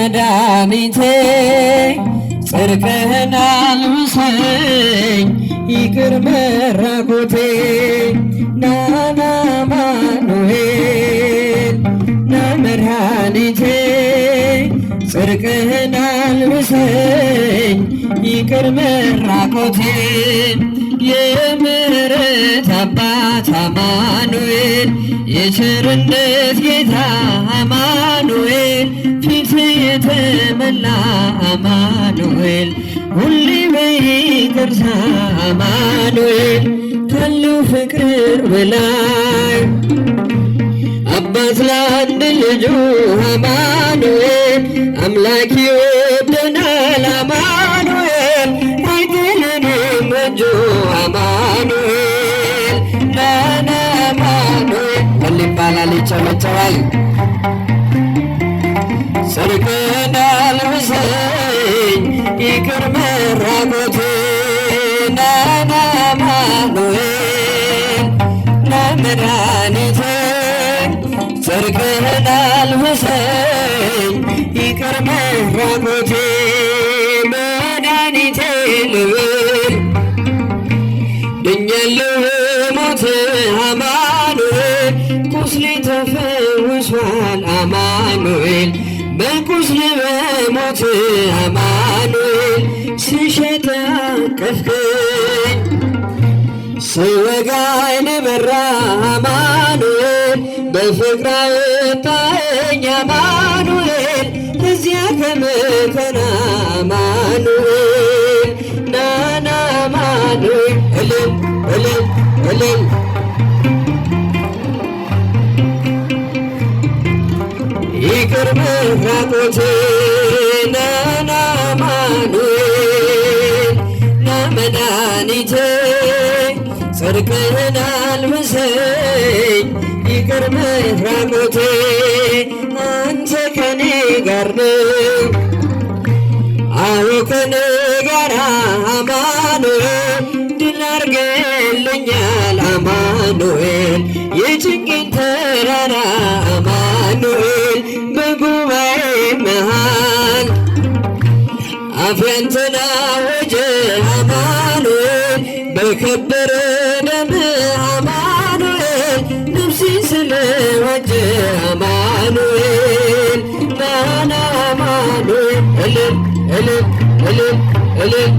መድኃኒቴ ጽድቅህን አልብሰኝ ይቅር መራቆቴ ናና አማኑኤል ና መድኃኒቴ ጽድቅህን አልብሰኝ ይቅር መራቆቴ የምሕረት አባት አማኑኤል የቸርነት ጌታ አማኑኤል ፊት የተመላ አማኑኤል ሁሌ በይቅርታ አማኑኤል ካለው ፍቅር በላይ አባት ለአንድ ልጁ አማኑኤል አምላክ ይወደናል አማኑኤል አይጥለንም እጁ አማኑኤል ናና አማኑኤል ሁሌ ይባላል ይጨበጨባል። ጽድቅህን አልብሰኝ ይቅር መራቆቴ ናና አማኑኤል ና መድኃኒቴ ጽድቅህን አልብሰኝ ይቅር መራቆቴ መድኃኒቴ ልብል ድኛለሁ ሞት አማኑኤል ቁስሌ ተፈውሷል አማኑኤል በቁስል በሞት አማኑኤል ስሸት አቀፍከኝ ስወጋኝ በራ አማኑኤል በፍቅር አወጣኸኝ አማኑኤል ከዚያ ከመከራ አማኑኤል ናና አማኑኤል እልል እልል እልል ይቅር መራቆቴ ናና አማኑኤል ና መድኃኒቴ ጽድቅህን አልብሰኝ ይቅር መራቆቴ አንተ ከኔ ጋር ነህ አዎ ከኔ ጋር አማኑኤል ድል አድርገህልኛል አማኑኤል የጭንቄን ተራራ አማኑኤል በጉባኤ መሃል አፌ አንተን አወጀ አማኑኤል በከበረ ደምህ አማኑኤል ነፍሴን ስለዋጀ አማኑኤል ናና አማኑኤል እልል እልል እልል እልል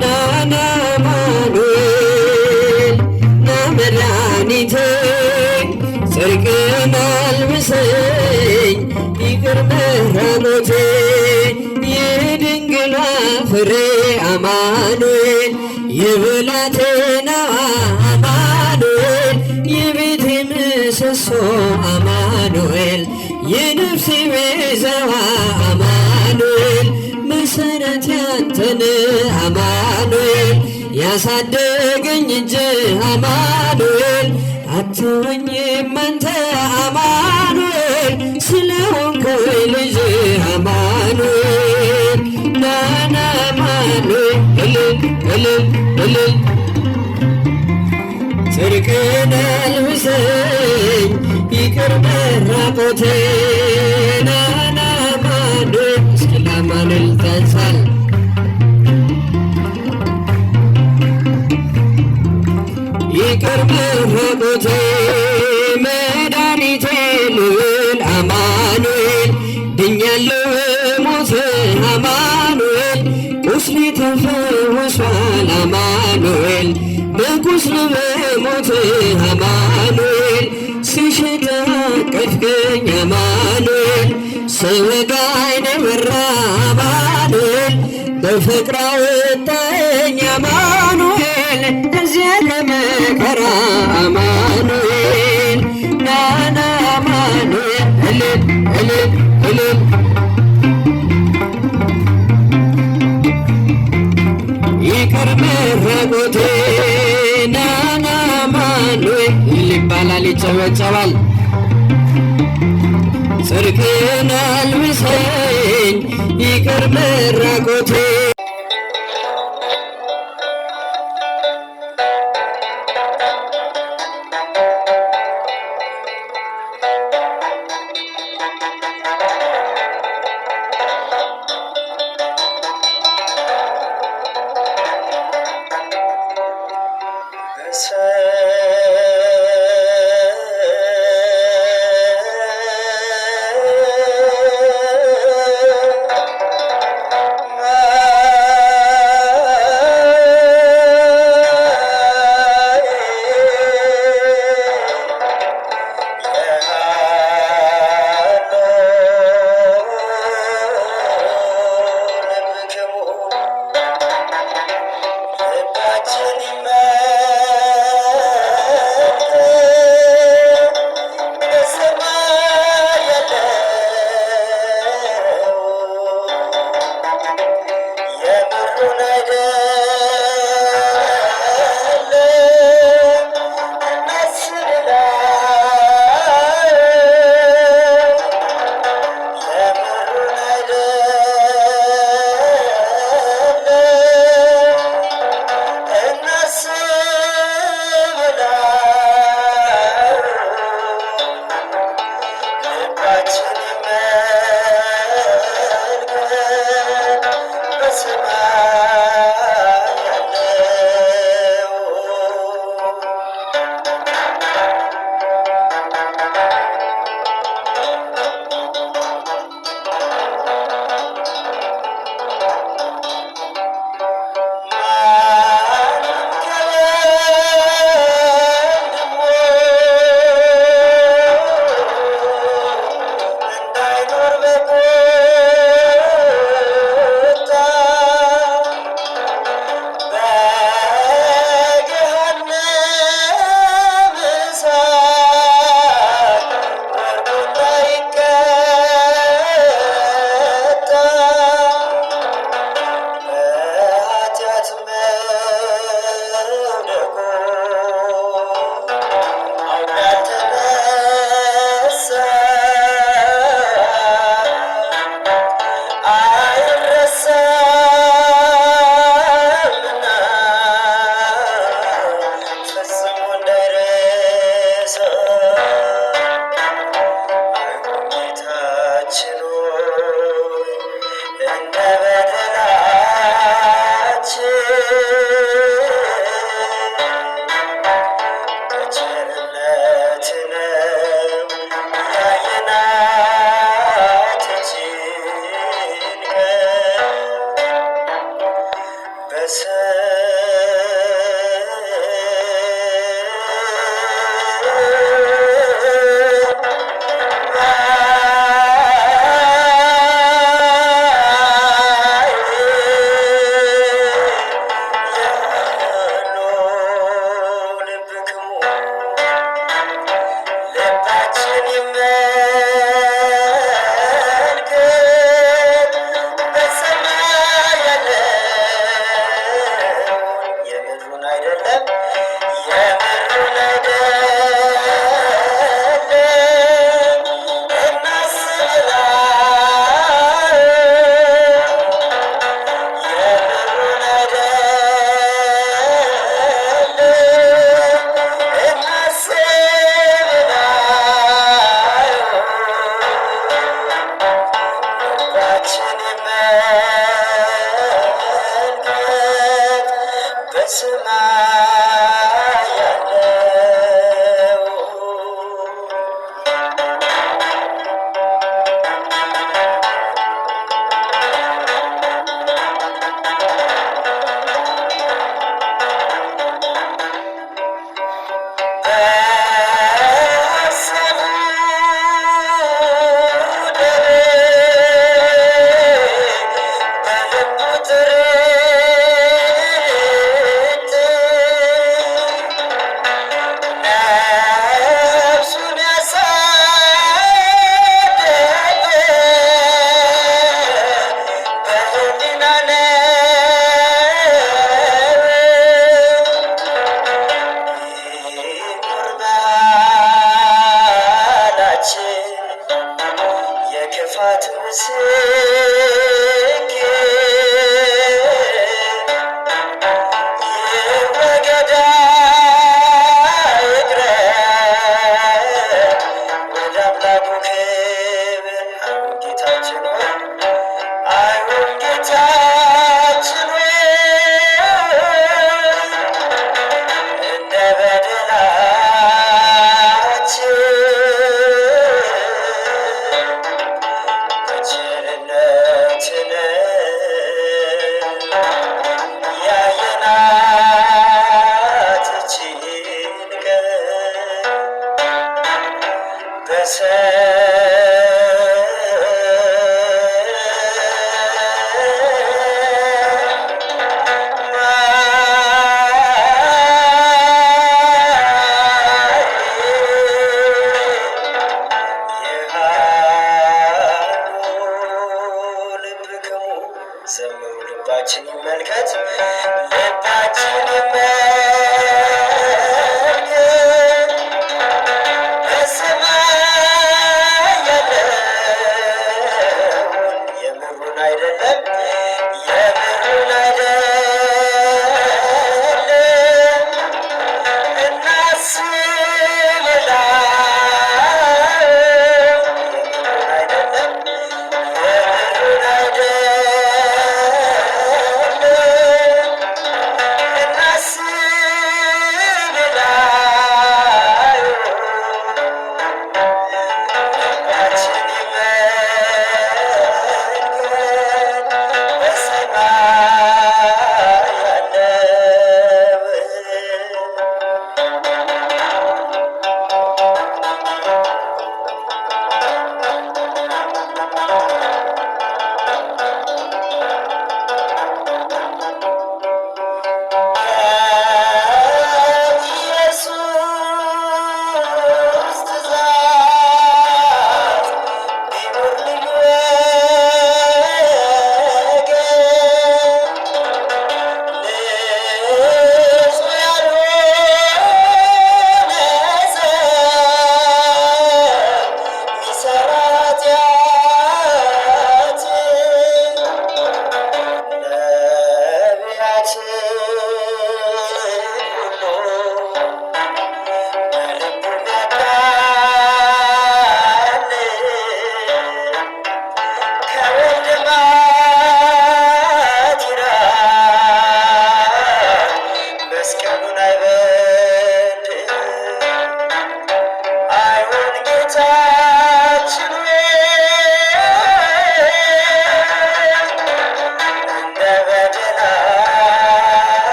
ናና አማኑኤል ና መድኃኒቴ ጽድቅህን አልብሰኝ ይቅር መራቆቴ የድንግሏ ፍሬ አማኑኤል የብላቴናዋ አማኑኤል የቤቴ ምሰሶ አማኑኤል የነፍሴ ቤዛዋ አማኑኤል መሰረት ያንተን አማኑኤል ያሳደገኝ እጅ አማኑኤል አትወኝም አንተ አማኑኤል ስለሆንኩኝ ልጅ አማኑኤል ናና አማኑኤል እልል እልል እልል ጽድቅህን አልብሰኝ ይቅር መራቆቴ ናና አማኑኤል እስኪ ለአማኑኤል ታንሳል ይቅር መራቆቴ መድኃኒቴ ልዑል አማኑኤል ድኛለሁ ሞት አማኑኤል ቁስሌ ተፈውሷል አማኑኤል በቁስል በሞት አማኑኤል ስሸት አቀፍከኝ አማኑኤል ስወጋኝ በራ አማኑኤል በፍቅር አወጣኸኝ አማኑኤል ከዚያ ከመከራ አማኑኤል ናና አማኑኤል እልል እልል እልል ይቅር መራቆቴ ናና አማኑኤል ይባላል ይጨበጨባል። ጽድቅህን አልብሰኝ ይቅር መራቆቴ። ዘምሩ ልባችን ይመልከት ልባችን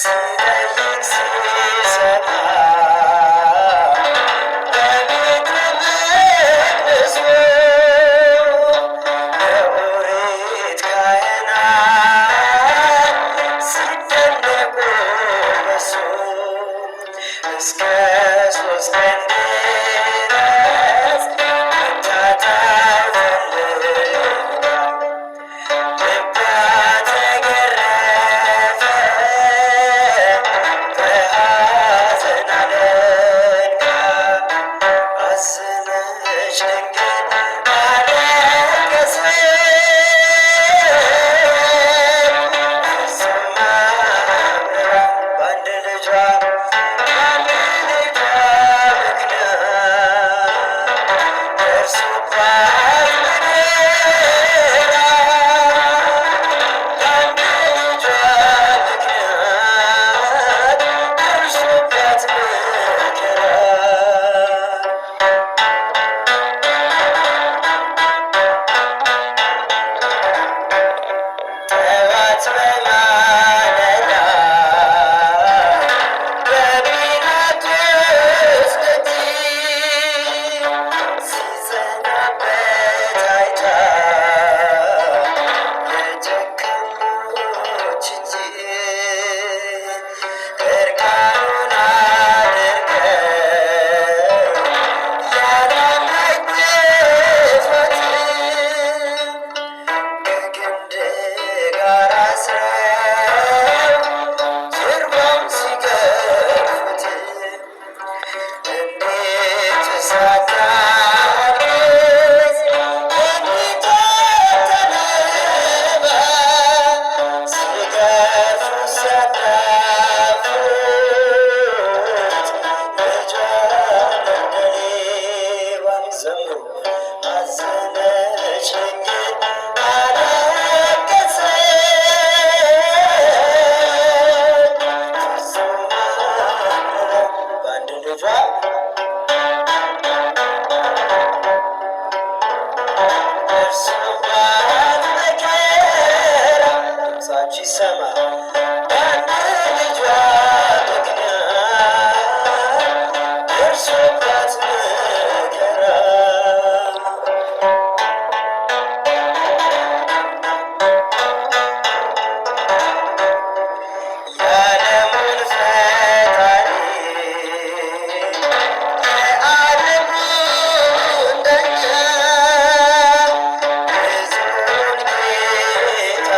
ሲጠይቅ ሲሰማ በቤተ መቅደሱ የኦሪት ካህናት ሲደነቁ በሱ እስከ 3 ቀን ድረስ መታጠብ ፈልጋ ልቧ ተገረፈ በሐዘን አለንጋ አዘነች ድንግል አለቀሰች ፍጹም አምርራ በአንድ ልጇ ምክንያት ደርሶባት መከራ በአንድ ልጇ ምክንያት ደርሶባት መከራ ጠዋት በማለዳ በጲላጦስ ደጅ ሲጸናበት አይታ የጨከኖች እጅ እርቃኑን አድርገው ያላነገፏት ከግንድ ጋር አስረው ጀርባውን ሲገርፉት እንዴት ሳታለቅስ የሚታጠብ ሲገርፉት ሲያዳፉት ልጇን እንደሌባን ዘምሩ አዘነች ድንግል አለቀሰች ፍጹም አምርራ በአንድ ልጇ ደርሶባት መከራ ድምፃችሁ ይሰማ በአንድ ልጇ ምክንያት ደርሶባት መከራ የዓለሙን ፈጣሪ የዓለሙን ዳኛ ብዙውን ጌታ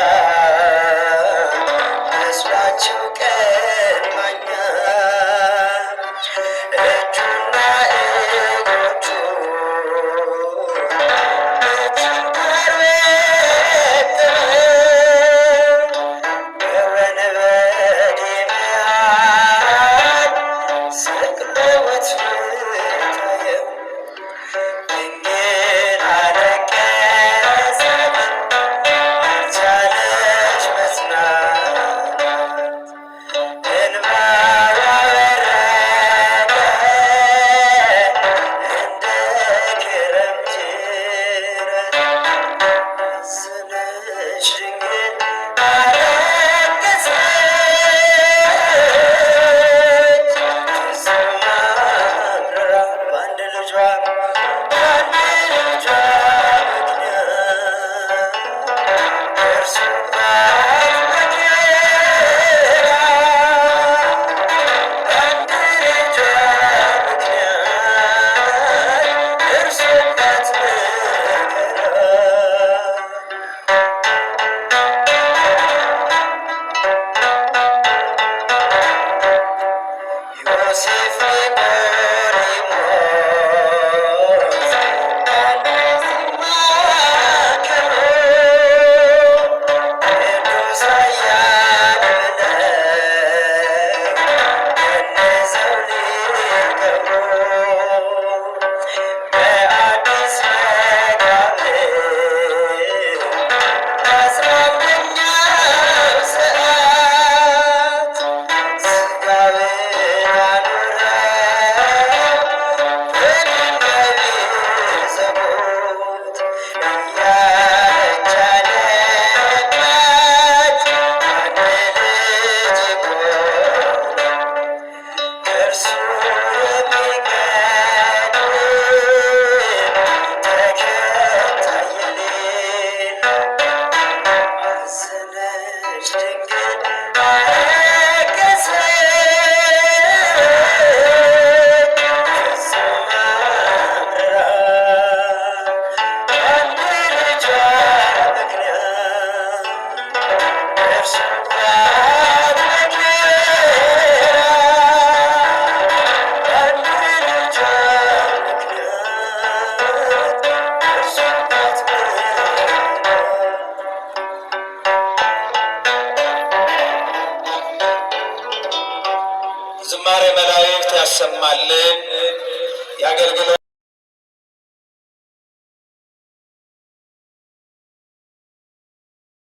መስሏቸው ቀማኛ እጁና እግሮቹ በችንካር ወጥረው በወንበዴ መሃል ሰቅለውት ታየው ድንግል አለቀሰች አልቻለች መጽናት ዝማሬ መላእክት ያሰማልን ያገልግለን።